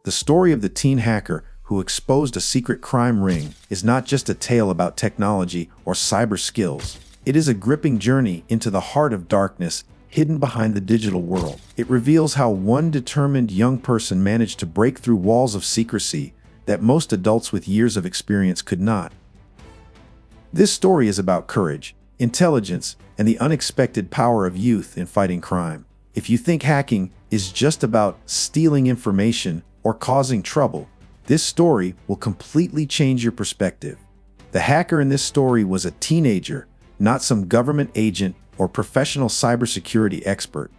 The story of the teen hacker who exposed a secret crime ring is not just a tale about technology or cyber skills. It is a gripping journey into the heart of darkness hidden behind the digital world. It reveals how one determined young person managed to break through walls of secrecy that most adults with years of experience could not. This story is about courage, intelligence, and the unexpected power of youth in fighting crime. If you think hacking is just about stealing information or causing trouble, this story will completely change your perspective. The hacker in this story was a teenager, not some government agent or professional cybersecurity expert.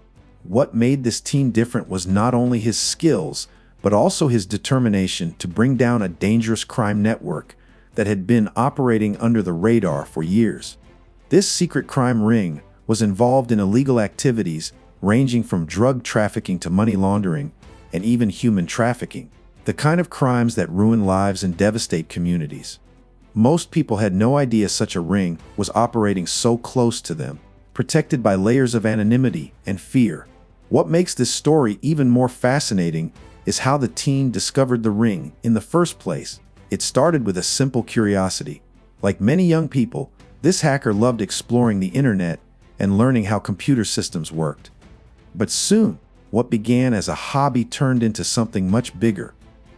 What made this teen different was not only his skills, but also his determination to bring down a dangerous crime network that had been operating under the radar for years. This secret crime ring was involved in illegal activities ranging from drug trafficking to money laundering and even human trafficking, the kind of crimes that ruin lives and devastate communities. Most people had no idea such a ring was operating so close to them, protected by layers of anonymity and fear. What makes this story even more fascinating is how the teen discovered the ring in the first place. It started with a simple curiosity. Like many young people, this hacker loved exploring the internet and learning how computer systems worked. But soon, what began as a hobby turned into something much bigger.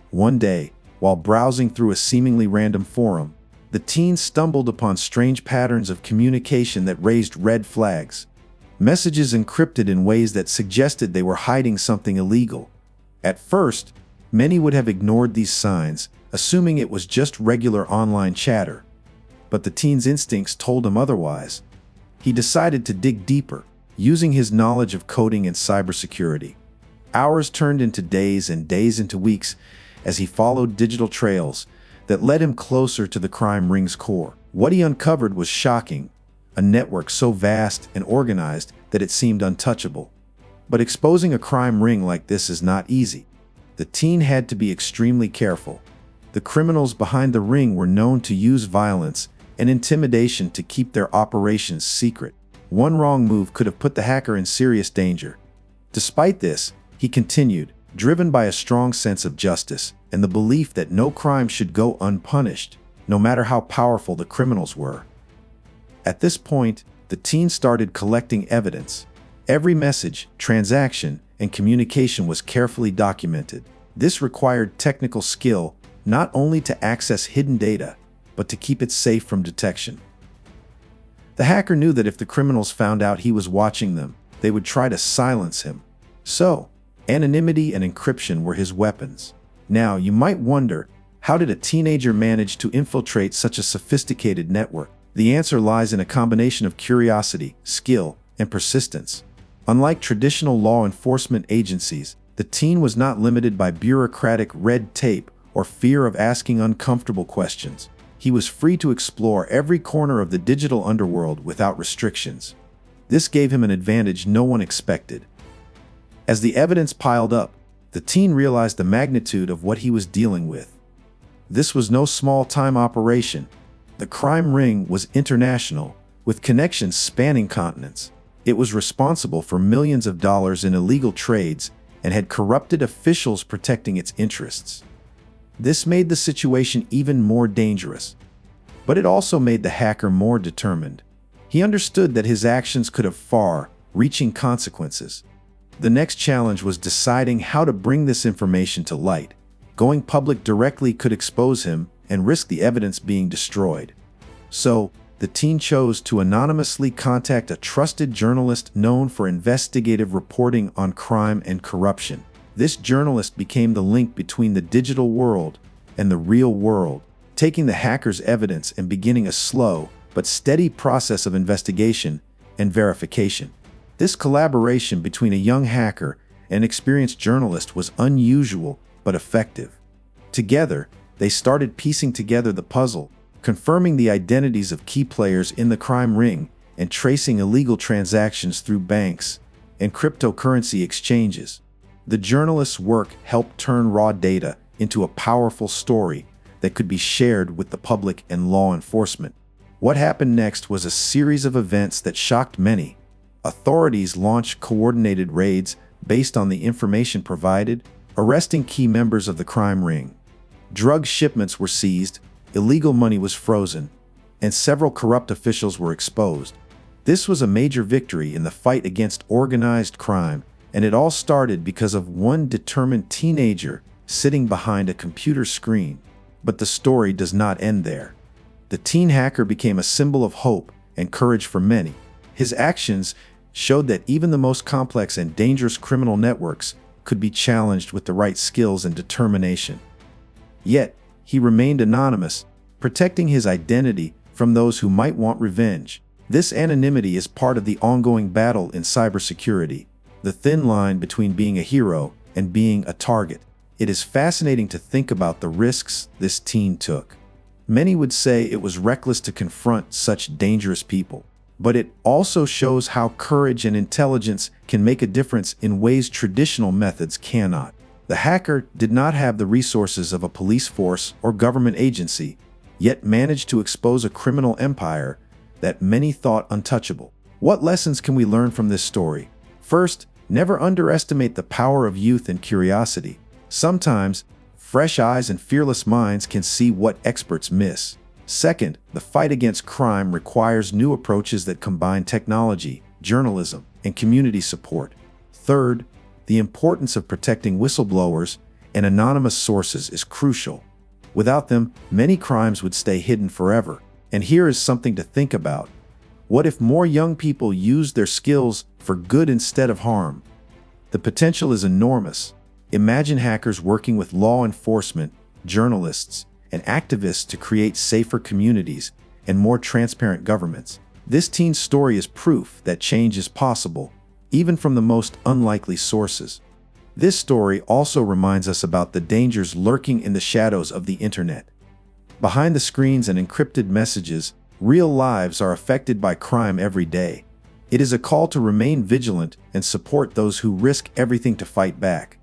One day, while browsing through a seemingly random forum, the teen stumbled upon strange patterns of communication that raised red flags. Messages encrypted in ways that suggested they were hiding something illegal. At first, many would have ignored these signs, assuming it was just regular online chatter. But the teen's instincts told him otherwise. He decided to dig deeper, using his knowledge of coding and cybersecurity. Hours turned into days and days into weeks as he followed digital trails that led him closer to the crime ring's core. What he uncovered was shocking, a network so vast and organized that it seemed untouchable. But exposing a crime ring like this is not easy. The teen had to be extremely careful. The criminals behind the ring were known to use violence and intimidation to keep their operations secret. One wrong move could have put the hacker in serious danger. Despite this, he continued, driven by a strong sense of justice and the belief that no crime should go unpunished, no matter how powerful the criminals were. At this point, the teen started collecting evidence. Every message, transaction, and communication was carefully documented. This required technical skill not only to access hidden data, but to keep it safe from detection. The hacker knew that if the criminals found out he was watching them, they would try to silence him. So, anonymity and encryption were his weapons. Now, you might wonder, how did a teenager manage to infiltrate such a sophisticated network? The answer lies in a combination of curiosity, skill, and persistence. Unlike traditional law enforcement agencies, the teen was not limited by bureaucratic red tape or fear of asking uncomfortable questions. He was free to explore every corner of the digital underworld without restrictions. This gave him an advantage no one expected. As the evidence piled up, the teen realized the magnitude of what he was dealing with. This was no small-time operation. The crime ring was international, with connections spanning continents. It was responsible for millions of dollars in illegal trades and had corrupted officials protecting its interests. This made the situation even more dangerous. But it also made the hacker more determined. He understood that his actions could have far-reaching consequences. The next challenge was deciding how to bring this information to light. Going public directly could expose him and risk the evidence being destroyed. So, the teen chose to anonymously contact a trusted journalist known for investigative reporting on crime and corruption. This journalist became the link between the digital world and the real world, taking the hacker's evidence and beginning a slow but steady process of investigation and verification. This collaboration between a young hacker and an experienced journalist was unusual but effective. Together, they started piecing together the puzzle, confirming the identities of key players in the crime ring and tracing illegal transactions through banks and cryptocurrency exchanges. The journalist's work helped turn raw data into a powerful story that could be shared with the public and law enforcement. What happened next was a series of events that shocked many. Authorities launched coordinated raids based on the information provided, arresting key members of the crime ring. Drug shipments were seized, illegal money was frozen, and several corrupt officials were exposed. This was a major victory in the fight against organized crime, and it all started because of one determined teenager sitting behind a computer screen. But the story does not end there. The teen hacker became a symbol of hope and courage for many. His actions showed that even the most complex and dangerous criminal networks could be challenged with the right skills and determination. Yet, he remained anonymous, protecting his identity from those who might want revenge. This anonymity is part of the ongoing battle in cybersecurity, the thin line between being a hero and being a target. It is fascinating to think about the risks this teen took. Many would say it was reckless to confront such dangerous people, but it also shows how courage and intelligence can make a difference in ways traditional methods cannot. The hacker did not have the resources of a police force or government agency, yet managed to expose a criminal empire that many thought untouchable. What lessons can we learn from this story? First, never underestimate the power of youth and curiosity. Sometimes, fresh eyes and fearless minds can see what experts miss. Second, the fight against crime requires new approaches that combine technology, journalism, and community support. Third, the importance of protecting whistleblowers and anonymous sources is crucial. Without them, many crimes would stay hidden forever. And here is something to think about. What if more young people used their skills for good instead of harm? The potential is enormous. Imagine hackers working with law enforcement, journalists, and activists to create safer communities and more transparent governments. This teen's story is proof that change is possible, even from the most unlikely sources. This story also reminds us about the dangers lurking in the shadows of the internet. Behind the screens and encrypted messages, real lives are affected by crime every day. It is a call to remain vigilant and support those who risk everything to fight back.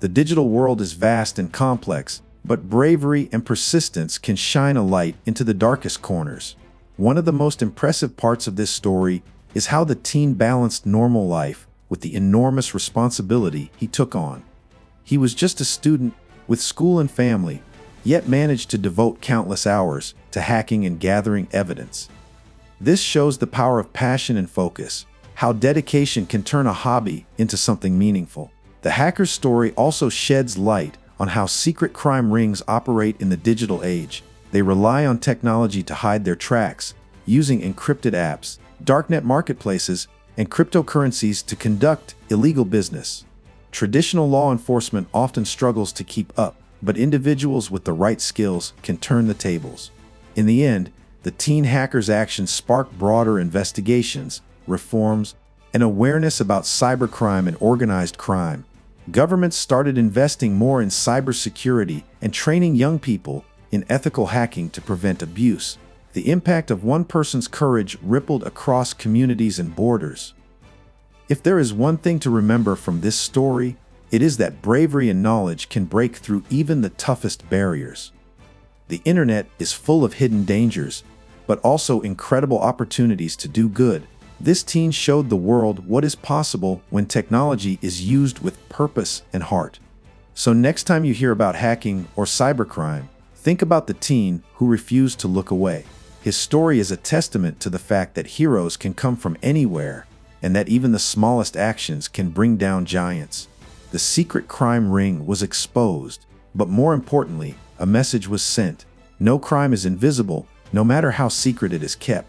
The digital world is vast and complex, but bravery and persistence can shine a light into the darkest corners. One of the most impressive parts of this story is how the teen balanced normal life with the enormous responsibility he took on. He was just a student with school and family, yet managed to devote countless hours to hacking and gathering evidence. This shows the power of passion and focus, how dedication can turn a hobby into something meaningful. The hacker's story also sheds light on how secret crime rings operate in the digital age. They rely on technology to hide their tracks, using encrypted apps, darknet marketplaces, and cryptocurrencies to conduct illegal business. Traditional law enforcement often struggles to keep up, but individuals with the right skills can turn the tables. In the end, the teen hacker's actions sparked broader investigations, reforms, and awareness about cybercrime and organized crime. Governments started investing more in cybersecurity and training young people in ethical hacking to prevent abuse. The impact of one person's courage rippled across communities and borders. If there is one thing to remember from this story, it is that bravery and knowledge can break through even the toughest barriers. The internet is full of hidden dangers, but also incredible opportunities to do good. This teen showed the world what is possible when technology is used with purpose and heart. So next time you hear about hacking or cybercrime, think about the teen who refused to look away. His story is a testament to the fact that heroes can come from anywhere, and that even the smallest actions can bring down giants. The secret crime ring was exposed, but more importantly, a message was sent. No crime is invisible, no matter how secret it is kept.